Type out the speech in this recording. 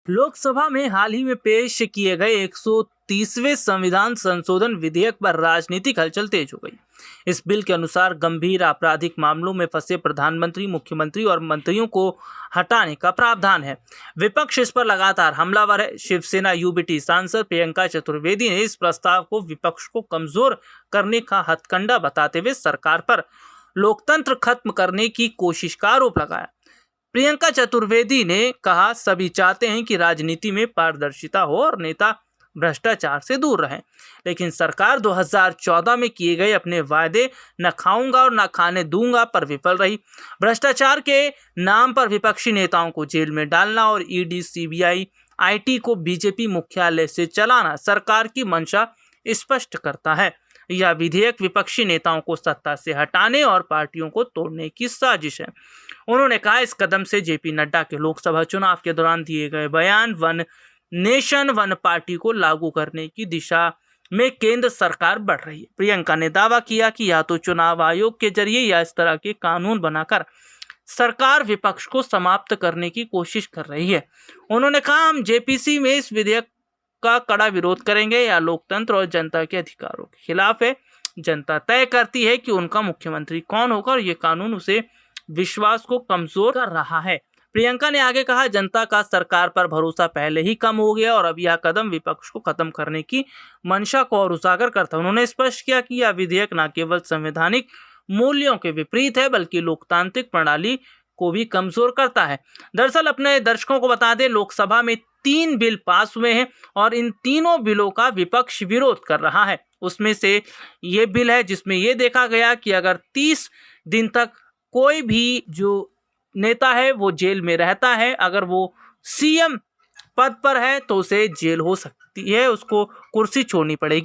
लोकसभा में हाल ही में पेश किए गए 130वें संविधान संशोधन विधेयक पर राजनीतिक हलचल तेज हो गई। इस बिल के अनुसार गंभीर आपराधिक मामलों में फंसे प्रधानमंत्री, मुख्यमंत्री और मंत्रियों को हटाने का प्रावधान है। विपक्ष इस पर लगातार हमलावर है। शिवसेना यूबीटी सांसद प्रियंका चतुर्वेदी ने इस प्रस्ताव को विपक्ष को कमजोर करने का हथकंडा बताते हुए सरकार पर लोकतंत्र खत्म करने की कोशिश का आरोप लगाया। प्रियंका चतुर्वेदी ने कहा, सभी चाहते हैं कि राजनीति में पारदर्शिता हो और नेता भ्रष्टाचार से दूर रहें, लेकिन सरकार 2014 में किए गए अपने वायदे न खाऊंगा और न खाने दूंगा पर विफल रही। भ्रष्टाचार के नाम पर विपक्षी नेताओं को जेल में डालना और ईडी, सीबीआई, आईटी को बीजेपी मुख्यालय से चलाना सरकार की मंशा स्पष्ट करता है। यह विधेयक विपक्षी नेताओं को सत्ता से हटाने और पार्टियों को तोड़ने की साजिश है। उन्होंने कहा, इस कदम से जेपी नड्डा के लोकसभा चुनाव के दौरान दिए गए बयान वन नेशन वन पार्टी को लागू करने की दिशा में केंद्र सरकार बढ़ रही है। प्रियंका ने दावा किया कि या तो चुनाव आयोग के जरिए या इस तरह के कानून बनाकर सरकार विपक्ष को समाप्त करने की कोशिश कर रही है। उन्होंने कहा, हम जेपीसी में इस विधेयक का कड़ा विरोध करेंगे। या लोकतंत्र और जनता के अधिकारों के खिलाफ है। जनता तय करती है कि उनका मुख्यमंत्री कौन होगा और ये कानून उसे विश्वास को कमजोर कर रहा है। प्रियंका ने आगे कहा, जनता का सरकार पर भरोसा पहले ही कम हो गया और अब यह कदम विपक्ष को खत्म करने की मंशा को और उजागर करता है। उन्होंने स्पष्ट किया कि यह विधेयक न केवल संवैधानिक मूल्यों के विपरीत है बल्कि लोकतांत्रिक प्रणाली को भी कमजोर करता है। दरअसल अपने दर्शकों को बता दें, लोकसभा में 3 बिल पास हुए हैं और इन तीनों बिलों का विपक्ष विरोध कर रहा है। उसमें से ये बिल है जिसमें यह देखा गया कि अगर 30 दिन तक कोई भी जो नेता है वो जेल में रहता है, अगर वो सीएम पद पर है तो उसे जेल हो सकती है, उसको कुर्सी छोड़नी पड़ेगी।